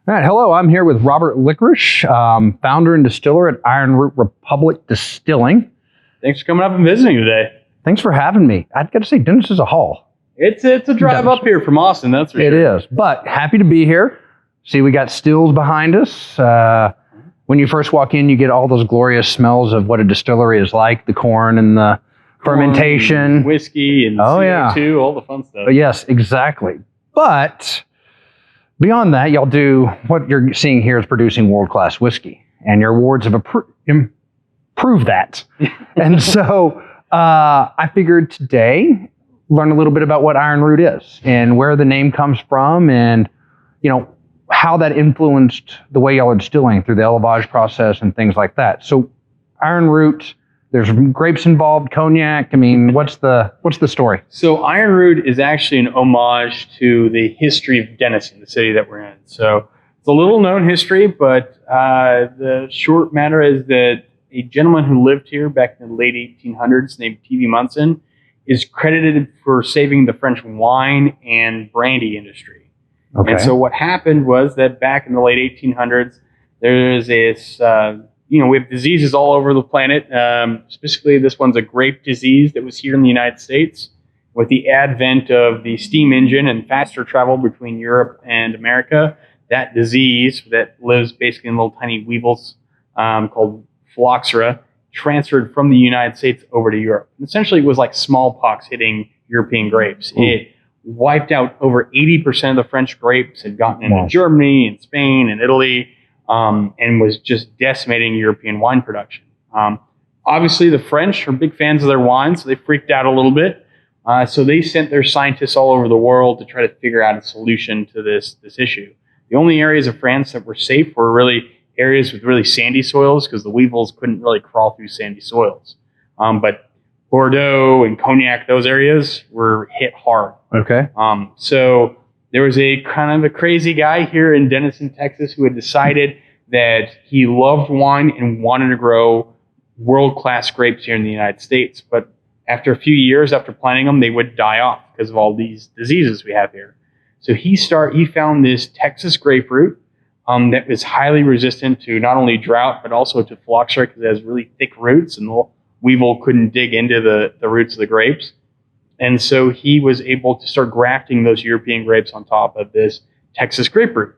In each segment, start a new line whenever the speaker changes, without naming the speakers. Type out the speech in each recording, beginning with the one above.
All right, hello, I'm here with Robert Likarish, founder and distiller at Ironroot Republic Distilling.
Thanks for coming up and visiting today.
Thanks for having me. I've got to say, Dennis is a haul.
It's a drive up here from Austin, that's for sure.
It is, but happy to be here. See, we got stills behind us. When you first walk in, you get all those glorious smells of what a distillery is like, the corn and the fermentation.
Whiskey and CO2, all the fun stuff.
Yes, exactly. But beyond that, y'all do what you're seeing here is producing world-class whiskey, and your awards have improved that. And so I figured today learn a little bit about what Ironroot is and where the name comes from, and how that influenced the way y'all are distilling through the élevage process and things like that. So Ironroot, there's grapes involved, cognac. I mean, what's the story?
So Ironroot is actually an homage to the history of Denison, the city that we're in. So it's a little known history, but the short matter is that a gentleman who lived here back in the late 1800s named T.V. Munson is credited for saving the French wine and brandy industry. Okay. And so what happened was that back in the late 1800s, there's this we have diseases all over the planet. Specifically, this one's a grape disease that was here in the United States. With the advent of the steam engine and faster travel between Europe and America, that disease that lives basically in little tiny weevils called phylloxera transferred from the United States over to Europe. And essentially, it was like smallpox hitting European grapes. It wiped out over 80% of the French grapes, had gotten into Germany and Spain and Italy. And was just decimating European wine production. Obviously, the French are big fans of their wine, so they freaked out a little bit. So they sent their scientists all over the world to try to figure out a solution to this issue. The only areas of France that were safe were really areas with really sandy soils, because the weevils couldn't really crawl through sandy soils. But Bordeaux and Cognac, those areas were hit hard.
Okay.
So there was a kind of a crazy guy here in Denison, Texas, who had decided that he loved wine and wanted to grow world-class grapes here in the United States. But after a few years after planting them, they would die off because of all these diseases we have here. So he found this Texas grapefruit that was highly resistant to not only drought, but also to phylloxera, because it has really thick roots and the weevil couldn't dig into the roots of the grapes. And so he was able to start grafting those European grapes on top of this Texas grapefruit.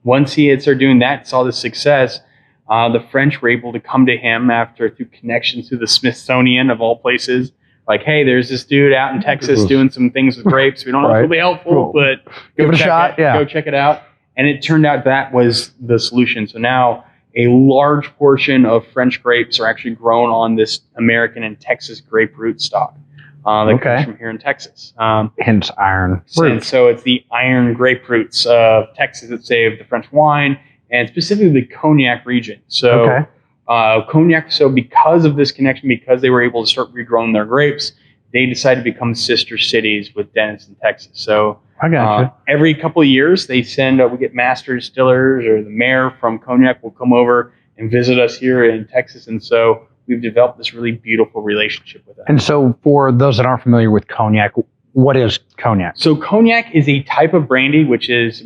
Once he had started doing that, saw the success, the French were able to come to him through connections to the Smithsonian of all places. Like, hey, there's this dude out in Texas doing some things with grapes. We don't know if it'll be helpful, but
give it a shot.
Go check it out. And it turned out that was the solution. So now a large portion of French grapes are actually grown on this American and Texas grapefruit stock. That comes from here in Texas.
Hence iron.
And so it's the iron grapefruits of Texas that saved the French wine, and specifically the Cognac region. So Cognac, so because of this connection, because they were able to start regrowing their grapes, they decided to become sister cities with Denison, Texas. So
I gotcha.
Every couple of years, they we get master distillers, or the mayor from Cognac will come over and visit us here in Texas. And so we've developed this really beautiful relationship with them.
And so for those that aren't familiar with cognac, what is cognac?
So cognac is a type of brandy,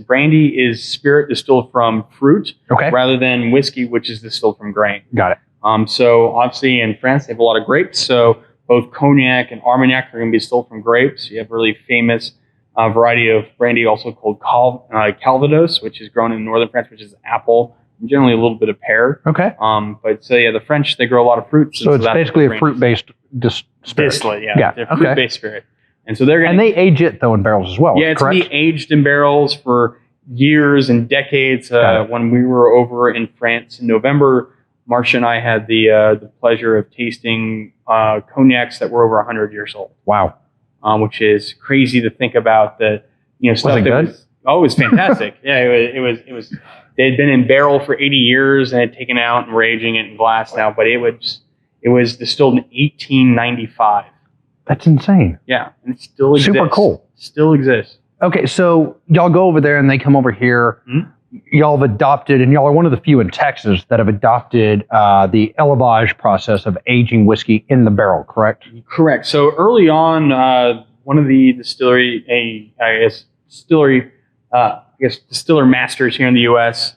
brandy is spirit distilled from fruit, rather than whiskey, which is distilled from grain.
Got it.
So obviously in France, they have a lot of grapes. So both cognac and armagnac are going to be distilled from grapes. You have a really famous variety of brandy also called Calvados, which is grown in northern France, which is apple, and generally a little bit of pear.
Okay.
But so the French, they grow a lot of fruits.
So it's basically a fruit-based spirit.
Distillate, fruit-based spirit. And so
they age it though in barrels as well.
Yeah, it's
correct?
be aged in barrels for years and decades. When we were over in France in November, Marcia and I had the pleasure of tasting cognacs that were over 100 years old.
Wow.
Which is crazy to think about. Stuff it was fantastic. Yeah, it was. They had been in barrel for 80 years and had taken out and were aging it in glass now. But it was distilled in 1895.
That's insane.
Yeah, and it still exists.
Super cool.
Still exists.
Okay, so y'all go over there and they come over here. Mm-hmm. Y'all have adopted, and y'all are one of the few in Texas that have adopted the élevage process of aging whiskey in the barrel, correct?
Correct. So early on, one of the distillery distiller masters here in the U.S.,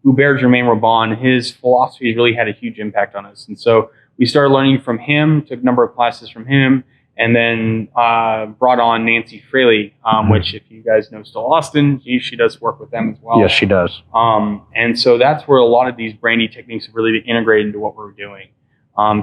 Hubert Germain-Robin. His philosophy has really had a huge impact on us. And so we started learning from him, took a number of classes from him, and then brought on Nancy Fraley, which, if you guys know Still Austin, she does work with them as well.
Yes, she does.
And so that's where a lot of these brandy techniques have really integrated into what we're doing.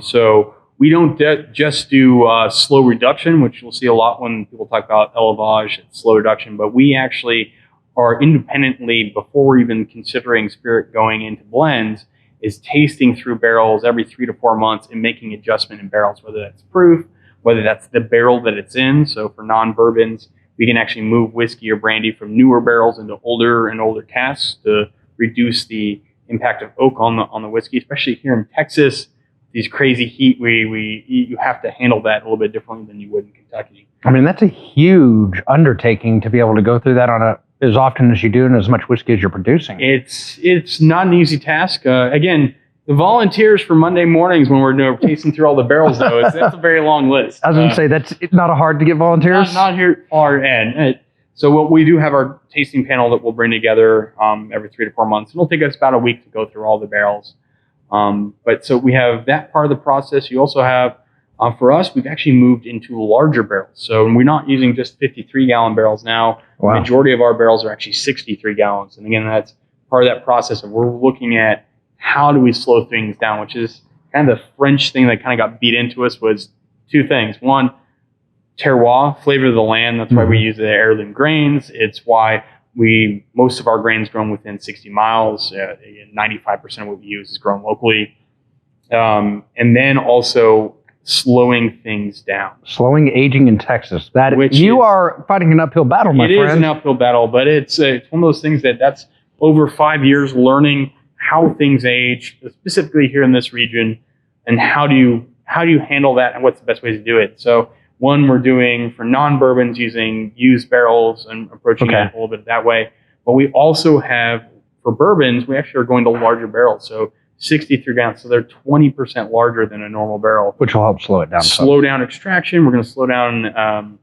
So we don't just do slow reduction, which you'll see a lot when people talk about élevage and slow reduction, but we actually are independently, before we're even considering spirit going into blends, is tasting through barrels every 3 to 4 months and making adjustment in barrels, whether that's proof, whether that's the barrel that it's in. So for non-bourbons, we can actually move whiskey or brandy from newer barrels into older and older casks to reduce the impact of oak on the whiskey, especially here in Texas. These crazy heat, you have to handle that a little bit differently than you would in Kentucky.
I mean, that's a huge undertaking to be able to go through that on as often as you do and as much whiskey as you're producing.
It's not an easy task. Again, the volunteers for Monday mornings when we're tasting through all the barrels, though, that's a very long list.
I was going to say, that's not hard to get volunteers?
Not here at our end. So what we do have our tasting panel that we'll bring together every 3 to 4 months. It'll take us about a week to go through all the barrels. But so we have that part of the process. You also have, for us, we've actually moved into larger barrels. So we're not using just 53-gallon barrels now.
Wow.
The majority of our barrels are actually 63 gallons. And again, that's part of that process of we're looking at how do we slow things down, which is kind of the French thing that kind of got beat into us was two things. One, terroir, flavor of the land. That's why we use the heirloom grains. It's why most of our grains grown within 60 miles. 95% of what we use is grown locally. And then also slowing things down.
Slowing aging in Texas. You are fighting an uphill battle, my friend.
It is an uphill battle, but it's one of those things that's over 5 years learning how things age, specifically here in this region, and how do you handle that and what's the best way to do it. So one, we're doing for non-bourbons using used barrels and approaching it a little bit that way. But we also have, for bourbons, we actually are going to larger barrels. So 63 gallons, so they're 20% larger than a normal barrel.
Which will help slow it down.
Slow down extraction. We're going to slow down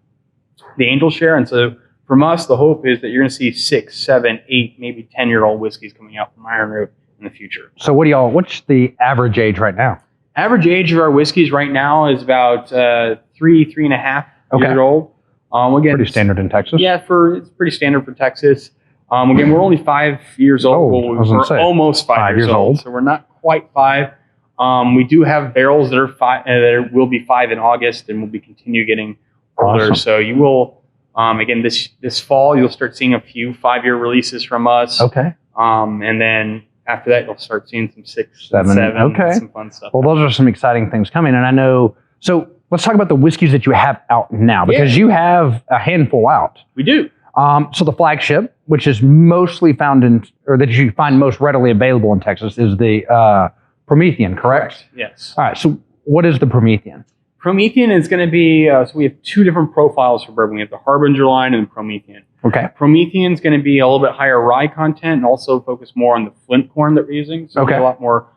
the angel share. And so from us, the hope is that you're going to see 6, 7, 8, maybe 10-year-old whiskeys coming out from Ironroot in the future.
So what's the average age right now?
Average age of our whiskeys right now is about 3.5 years old. Again,
pretty standard in Texas.
Yeah, it's pretty standard for Texas. Again, we're only 5 years old. We're almost 5 years old, so we're not quite 5. We do have barrels that are 5. That will be 5 in August, and we'll be continue getting older.
Awesome.
So you will, again, this fall, you'll start seeing a few 5-year releases from us.
Okay.
And then after that, you'll start seeing some 6, 7,
okay.
Some fun stuff.
Well, those are some exciting things coming, and I know. So let's talk about the whiskeys that you have out now, because you have a handful out.
We do.
So the flagship, which is mostly found or that you find most readily available in Texas, is the Promethean, correct?
Yes.
All right. So what is the Promethean?
Promethean is going to be, so we have 2 different profiles for bourbon. We have the Harbinger line and the Promethean.
Okay.
Promethean is going to be a little bit higher rye content and also focus more on the flint corn that we're using. So a lot more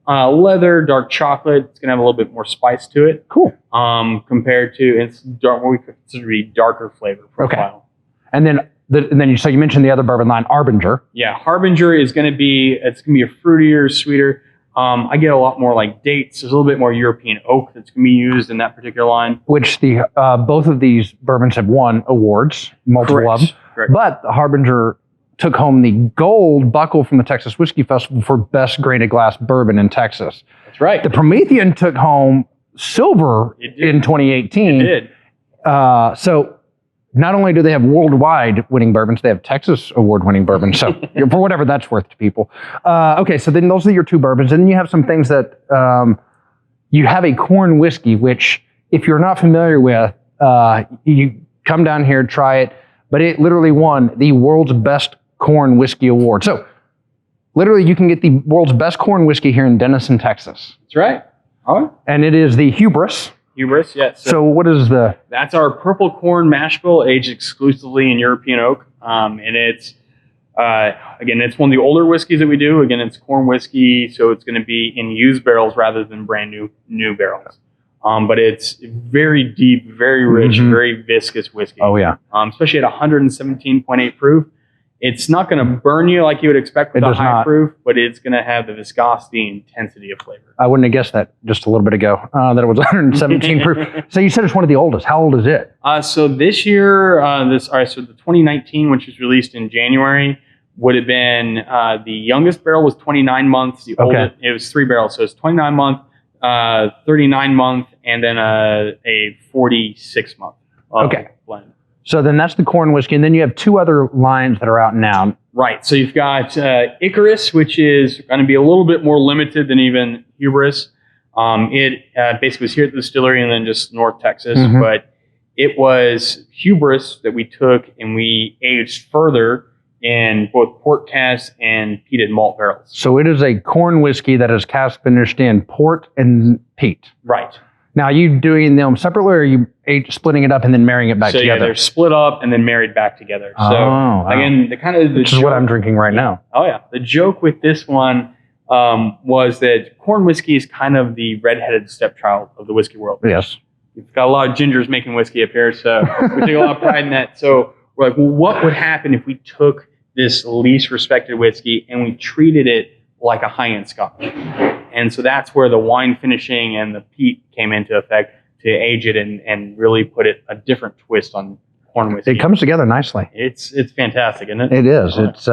leather, dark chocolate. It's going to have a little bit more spice to it.
Cool.
Compared to what we consider to be darker flavor profile.
Okay. And then you mentioned the other bourbon line, Harbinger.
Yeah, Harbinger is going to be a fruitier, sweeter. I get a lot more like dates. There's a little bit more European oak that's going to be used in that particular line.
Which both of these bourbons have won awards, multiple of them.
Correct.
But the Harbinger took home the gold buckle from the Texas Whiskey Festival for best graded glass bourbon in Texas.
That's right.
The Promethean took home silver in 2018.
It did.
So not only do they have worldwide winning bourbons, they have Texas award-winning bourbons. So for whatever that's worth to people. Okay, so then those are your 2 bourbons. And then you have some things that you have a corn whiskey, which if you're not familiar with, you come down here, try it. But it literally won the world's best corn whiskey award. So literally you can get the world's best corn whiskey here in Denison, Texas.
That's right.
And it is the Hubris.
Hubris, yes.
So what is
That's our purple corn mash bill aged exclusively in European oak. And it's, again, it's one of the older whiskeys that we do. Again, it's corn whiskey, so it's going to be in used barrels rather than brand new barrels. But it's very deep, very rich, very viscous whiskey.
Oh, yeah.
Especially at 117.8 proof. It's not going to burn you like you would expect with
It
a
does
high
not.
proof, but it's going to have the viscosity and intensity of flavor.
I wouldn't have guessed that just a little bit ago, that it was 117 proof. So you said it's one of the oldest. How old is it?
So this year, so the 2019, which was released in January, would have been the youngest barrel was 29 months. The oldest, it was 3 barrels, so it's 29 month, 39 month, and then a 46 month blend.
So then that's the corn whiskey, and then you have 2 other lines that are out now.
Right. So you've got Icarus, which is going to be a little bit more limited than even Hubris. It basically was here at the distillery and then just North Texas, but it was Hubris that we took and we aged further in both port casks and peated malt barrels.
So it is a corn whiskey that is cask finished in port and peat.
Right.
Now, are you doing them separately, or are you splitting it up and then marrying it back together?
Yeah, they're split up and then married back together. Again,
which is what I'm drinking right now.
Oh yeah, the joke with this one was that corn whiskey is kind of the redheaded stepchild of the whiskey world.
Yes,
we've got a lot of gingers making whiskey up here, so we take a lot of pride in that. So we're like, well, what would happen if we took this least respected whiskey and we treated it like a high-end scotch? And so that's where the wine finishing and the peat came into effect to age it and really put it a different twist on corn whiskey.
It comes together nicely.
It's fantastic, isn't it?
It is. It's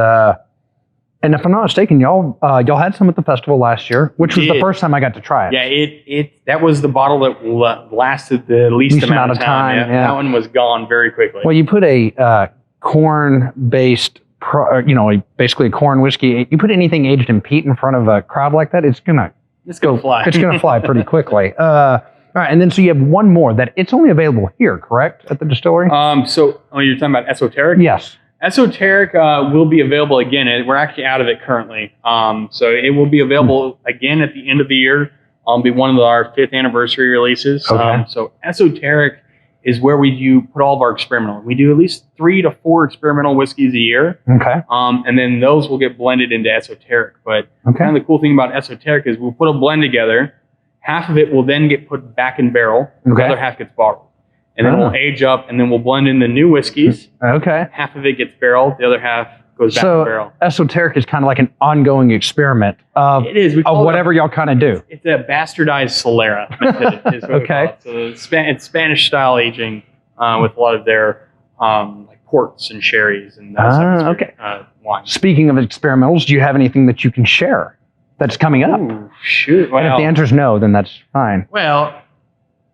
and if I'm not mistaken, y'all had some at the festival last year, which was the first time I got to try it.
Yeah, that was the bottle that lasted the least amount of time. Yeah. That one was gone very quickly.
Well, you put a corn-based, basically a corn whiskey. You put anything aged in peat in front of a crowd like that, it's gonna fly. It's gonna fly pretty quickly. All right, and then so you have one more that it's only available here, correct, at the distillery?
So you're talking about esoteric?
Yes.
Esoteric will be available again. We're actually out of it currently. So it will be available again at the end of the year. It'll be one of our 5th anniversary releases.
Okay.
So esoteric is where we put all of our experimental. We do at least 3 to 4 experimental whiskeys a year.
Okay.
And then those will get blended into esoteric. But kind of the cool thing about esoteric is we'll put a blend together. Half of it will then get put back in barrel. The other half gets bottled. And then we'll age up, and then we'll blend in the new whiskeys.
Okay.
Half of it gets barreled. The other half goes back to barrel.
So esoteric is kind of like an ongoing experiment of whatever y'all kind of do.
It's a bastardized Solera method. Is what we call it. So it's Spanish style aging with a lot of their like ports and sherries and wine.
Speaking of experimentals, do you have anything that you can share that's coming up?
Ooh, shoot. Well,
and if the answer is no, then that's fine.
Well,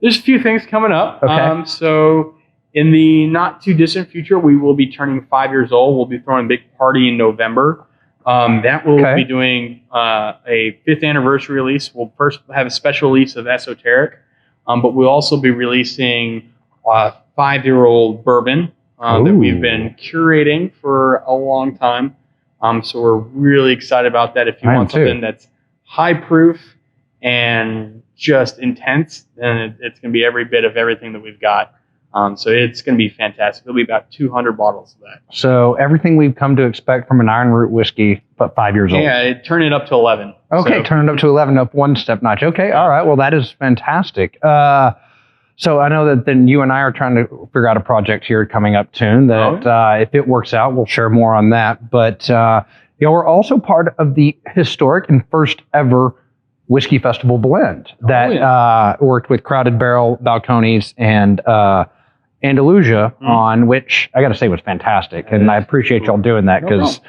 there's a few things coming up.
Okay.
So in the not too distant future, we will be turning 5 years old. We'll be throwing a big party in November. That will be doing a 5th anniversary release. We'll first have a special release of esoteric, but we'll also be releasing a 5-year-old bourbon that we've been curating for a long time. So we're really excited about that. If you want something that's high proof and just intense, then it's going to be every bit of everything that we've got. So it's going to be fantastic. It'll be about 200 bottles of that.
So everything we've come to expect from an Ironroot whiskey, but 5 years old.
Yeah, turn it up to 11.
Okay, turn it up to 11, up one step notch. Okay, all right. Well, that is fantastic. So I know that then you and I are trying to figure out a project here coming up soon that if it works out, we'll share more on that. But we're also part of the historic and first ever Whiskey Festival blend that worked with Crowded Barrel, Balcones, and Andalusia on, which I got to say was fantastic. And I appreciate y'all doing that because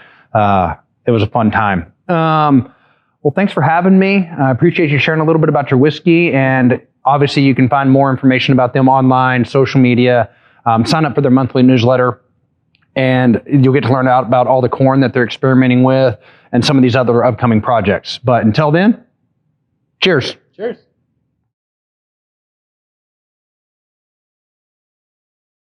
it was a fun time. Well, thanks for having me. I appreciate you sharing a little bit about your whiskey. And obviously, you can find more information about them online, social media. Sign up for their monthly newsletter. And you'll get to learn out about all the corn that they're experimenting with and some of these other upcoming projects. But until then, cheers.
Cheers.